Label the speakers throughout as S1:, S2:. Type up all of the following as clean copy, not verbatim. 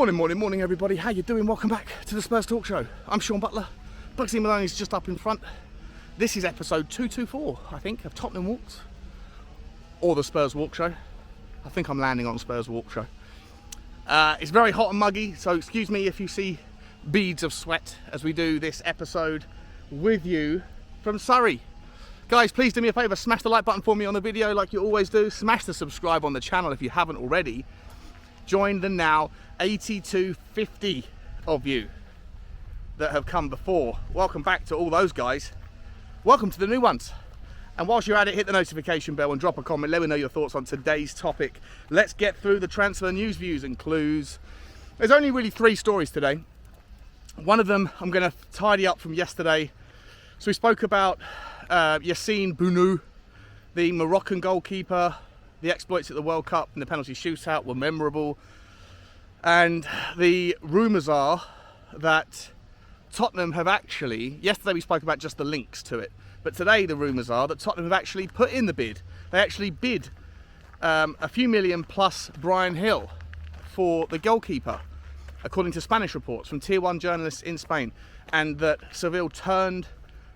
S1: Morning, everybody. How you doing? Welcome back to the Spurs Talk Show. I'm Sean Butler. Bugsy Maloney's just up in front. This is episode 224, I think, of Tottenham Walks, or the Spurs Walk Show. I think I'm landing on Spurs Walk Show. It's very hot and muggy, so excuse me if you see beads of sweat as we do this episode with you from Surrey. Guys, please do me a favour, smash the like button for me on the video like you always do. Smash the subscribe on the channel if you haven't already. Join the now 8250 of you that have come before. Welcome back to all those guys. Welcome to the new ones. And whilst you're at it, hit the notification bell and drop a comment. Let me know your thoughts on today's topic. Let's get through the transfer news, views and clues. There's only really 3 stories today. One of them I'm going to tidy up from yesterday. So we spoke about Yassine Bounou, the Moroccan goalkeeper. The exploits at the World Cup and the penalty shootout were memorable. And the rumours are that Tottenham have actually, yesterday we spoke about just the links to it, but today the rumours are that Tottenham have actually put in the bid. They actually bid a few million plus Bryan Gil for the goalkeeper, according to Spanish reports from Tier 1 journalists in Spain, and that Seville turned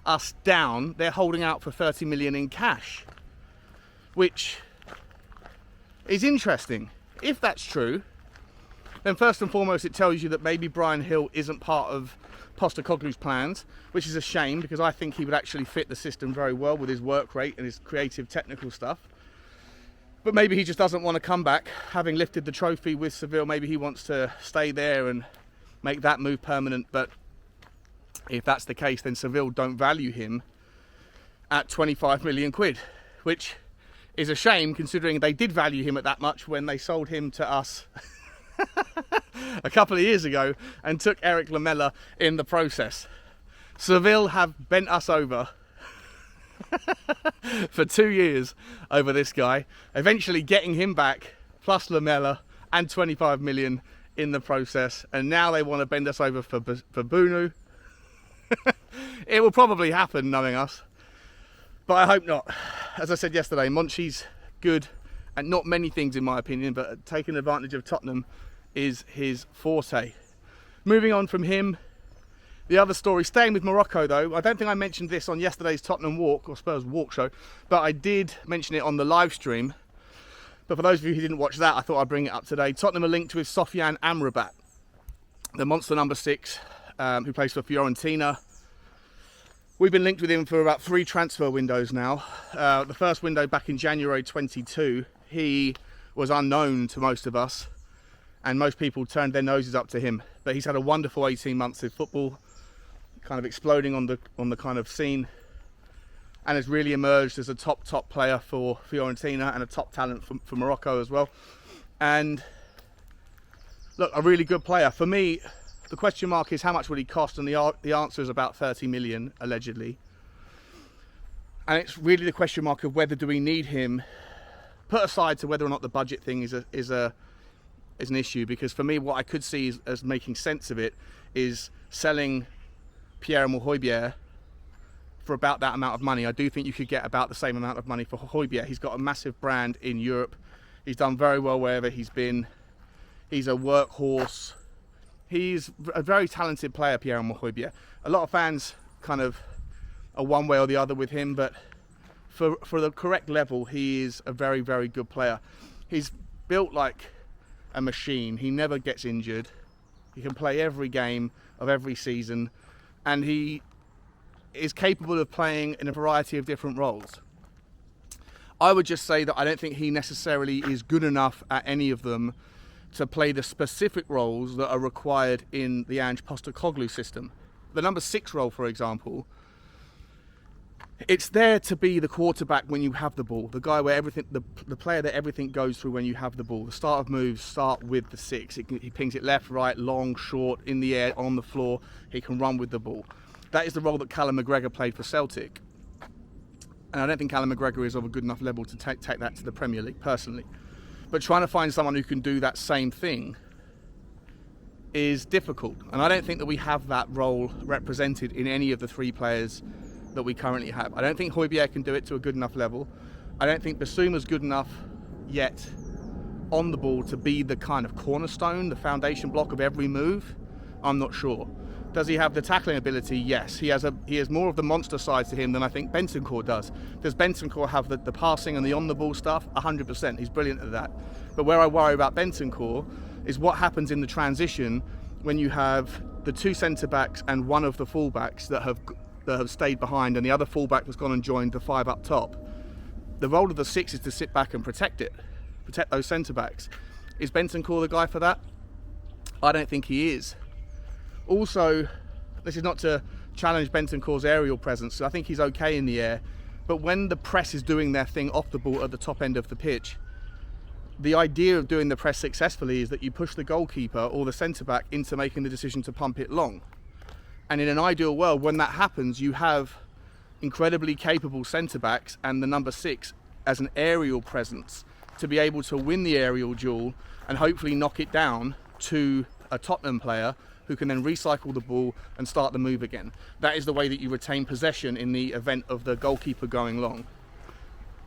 S1: us down. They're holding out for 30 million in cash, which is interesting. If that's true, then first and foremost it tells you that maybe Bryan Gil isn't part of Postecoglou's plans, which is a shame because I think he would actually fit the system very well with his work rate and his creative technical stuff. But maybe he just doesn't want to come back, having lifted the trophy with Seville. Maybe he wants to stay there and make that move permanent. But if that's the case, then Seville don't value him at 25 million quid, which is a shame considering they did value him at that much when they sold him to us a couple of years ago and took Eric Lamela in the process. Seville have bent us over for 2 years over this guy, eventually getting him back plus Lamela and 25 million in the process, and now they want to bend us over for Bounou. It will probably happen, knowing us, but I hope not. As I said yesterday, Monchi's good at not many things in my opinion, but taking advantage of Tottenham is his forte. Moving on from him, the other story, staying with Morocco though, I don't think I mentioned this on yesterday's Tottenham Walk or Spurs Walk Show, but I did mention it on the live stream. But for those of you who didn't watch that, I thought I'd bring it up today. Tottenham are linked with Sofyan Amrabat, the monster number 6, who plays for Fiorentina. We've been linked with him for about 3 transfer windows now. The first window back in January 22, he was unknown to most of us, and most people turned their noses up to him. But he's had a wonderful 18 months of football, kind of exploding on the kind of scene, and has really emerged as a top player for Fiorentina and a top talent for Morocco as well. And look, a really good player. For me, the question mark is how much would he cost, and the answer is about 30 million allegedly. And it's really the question mark of whether do we need him, put aside to whether or not the budget thing is an issue, because for me what I could see as making sense of it is selling Pierre-Emile Højbjerg for about that amount of money. I do think you could get about the same amount of money for Højbjerg. He's got a massive brand in Europe. He's done very well wherever he's been. He's a workhorse. He's a very talented player, Pierre-Emile Højbjerg. A lot of fans kind of are one way or the other with him, but for the correct level, he is a very, very good player. He's built like a machine. He never gets injured. He can play every game of every season, and he is capable of playing in a variety of different roles. I would just say that I don't think he necessarily is good enough at any of them to play the specific roles that are required in the Ange Postecoglou system. The number 6 role, for example, it's there to be the quarterback when you have the ball, the guy where everything, the player that everything goes through when you have the ball. The start of moves start with the 6. He pings it left, right, long, short, in the air, on the floor. He can run with the ball. That is the role that Callum McGregor played for Celtic. And I don't think Callum McGregor is of a good enough level to take that to the Premier League, personally. But trying to find someone who can do that same thing is difficult. And I don't think that we have that role represented in any of the 3 players that we currently have. I don't think Højbjerg can do it to a good enough level. I don't think Bissouma's good enough yet on the ball to be the kind of cornerstone, the foundation block of every move? I'm not sure. Does he have the tackling ability? Yes. He has more of the monster side to him than I think Bentancur does. Does Bentancur have the passing and the on-the-ball stuff? 100%. He's brilliant at that. But where I worry about Bentancur is what happens in the transition when you have the two centre-backs and one of the full-backs that have stayed behind, and the other full-back has gone and joined the five up top. The role of the six is to sit back and protect those centre-backs. Is Bentancur the guy for that? I don't think he is. Also, this is not to challenge Bentancur's aerial presence. I think he's okay in the air, but when the press is doing their thing off the ball at the top end of the pitch, the idea of doing the press successfully is that you push the goalkeeper or the centre-back into making the decision to pump it long. And in an ideal world, when that happens, you have incredibly capable centre-backs and the number 6 as an aerial presence to be able to win the aerial duel and hopefully knock it down to a Tottenham player who can then recycle the ball and start the move again. That is the way that you retain possession in the event of the goalkeeper going long.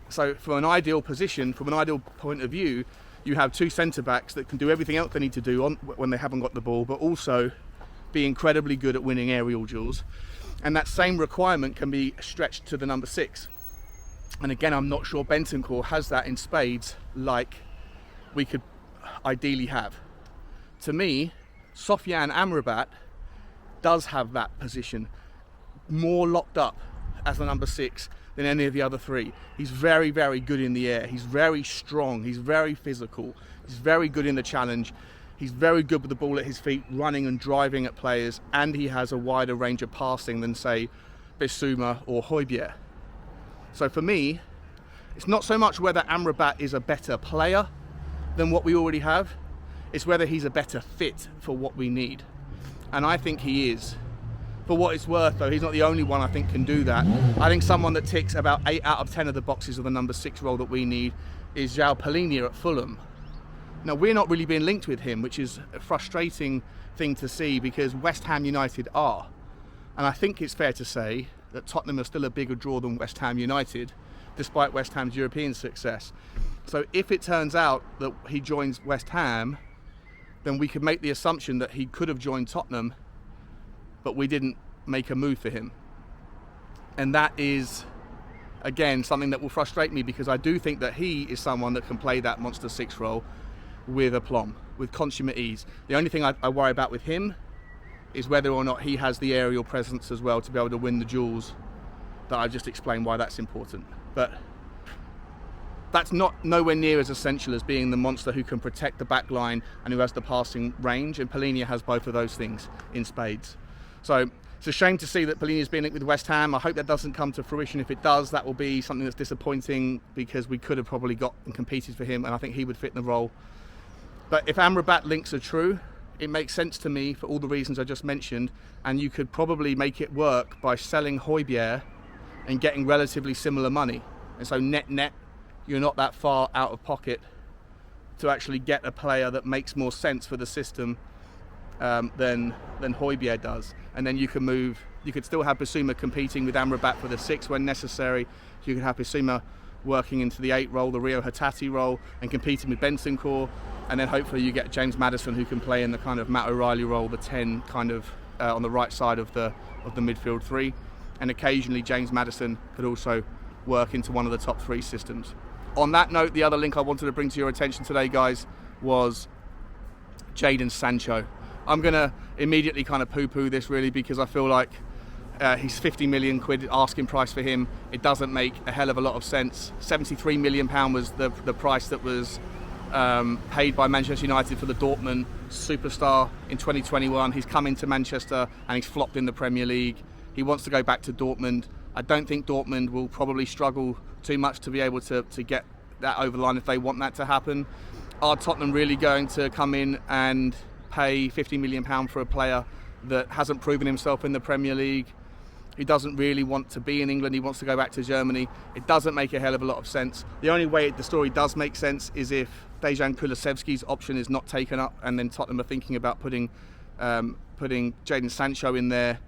S1: So from an ideal position, from an ideal point of view, you have two centre-backs that can do everything else they need to do when they haven't got the ball, but also be incredibly good at winning aerial duels. And that same requirement can be stretched to the number 6. And again, I'm not sure Bentancur has that in spades like we could ideally have. To me, Sofyan Amrabat does have that position more locked up as the number 6 than any of the other three. He's very, very good in the air. He's very strong. He's very physical. He's very good in the challenge. He's very good with the ball at his feet, running and driving at players, and he has a wider range of passing than, say, Bissouma or Højbjerg. So for me, it's not so much whether Amrabat is a better player than what we already have, it's whether he's a better fit for what we need. And I think he is. For what it's worth, though, he's not the only one I think can do that. I think someone that ticks about 8 out of 10 of the boxes of the number 6 role that we need is João Palhinha at Fulham. Now, we're not really being linked with him, which is a frustrating thing to see because West Ham United are. And I think it's fair to say that Tottenham are still a bigger draw than West Ham United, despite West Ham's European success. So if it turns out that he joins West Ham, then we could make the assumption that he could have joined Tottenham, but we didn't make a move for him. And that is, again, something that will frustrate me because I do think that he is someone that can play that monster 6 role with aplomb, with consummate ease. The only thing I worry about with him is whether or not he has the aerial presence as well to be able to win the duels that I've just explained why that's important. But that's nowhere near as essential as being the monster who can protect the back line and who has the passing range, and Palhinha has both of those things in spades. So it's a shame to see that Palhinha's being linked with West Ham. I hope that doesn't come to fruition. If it does, that will be something that's disappointing because we could have probably got and competed for him, and I think he would fit in the role. But if Amrabat links are true, it makes sense to me for all the reasons I just mentioned, and you could probably make it work by selling Højbjerg and getting relatively similar money. And so net, you're not that far out of pocket to actually get a player that makes more sense for the system than Højbjerg does. And then you could still have Bissouma competing with Amrabat for the 6 when necessary. You could have Bissouma working into the 8 role, the Rio Hatate role, and competing with Bentancur. And then hopefully you get James Maddison who can play in the kind of Matt O'Reilly role, the 10 kind of on the right side of the midfield 3. And occasionally James Maddison could also work into one of the top 3 systems. On that note, the other link I wanted to bring to your attention today, guys, was Jadon Sancho. I'm going to immediately kind of poo-poo this really because I feel like he's 50 million quid asking price for him. It doesn't make a hell of a lot of sense. 73 million pound was the price that was paid by Manchester United for the Dortmund superstar in 2021. He's come into Manchester and he's flopped in the Premier League. He wants to go back to Dortmund. I don't think Dortmund will probably struggle too much to be able to get that over the line if they want that to happen. Are Tottenham really going to come in and pay £50 million for a player that hasn't proven himself in the Premier League? He doesn't really want to be in England. He wants to go back to Germany. It doesn't make a hell of a lot of sense. The only way the story does make sense is if Dejan Kulusevski's option is not taken up and then Tottenham are thinking about putting Jadon Sancho in there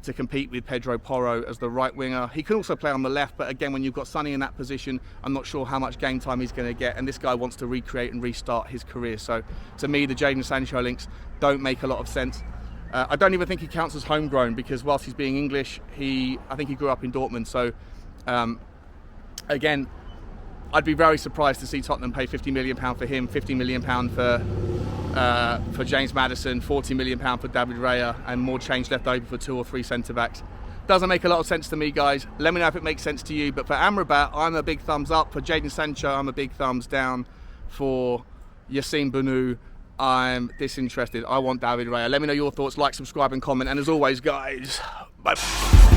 S1: to compete with Pedro Porro as the right winger. He can also play on the left, but again, when you've got Sonny in that position, I'm not sure how much game time he's going to get, and this guy wants to recreate and restart his career. So to me, the Jadon Sancho links don't make a lot of sense. I don't even think he counts as homegrown, because whilst he's being English, I think he grew up in Dortmund. So again, I'd be very surprised to see Tottenham pay £50 million for him, £50 million for James Maddison, £40 million for David Raya, and more change left over for 2 or 3 centre-backs. Doesn't make a lot of sense to me, guys. Let me know if it makes sense to you. But for Amrabat, I'm a big thumbs up. For Jadon Sancho, I'm a big thumbs down. For Yassine Bounou, I'm disinterested. I want David Raya. Let me know your thoughts. Like, subscribe and comment. And as always, guys, bye.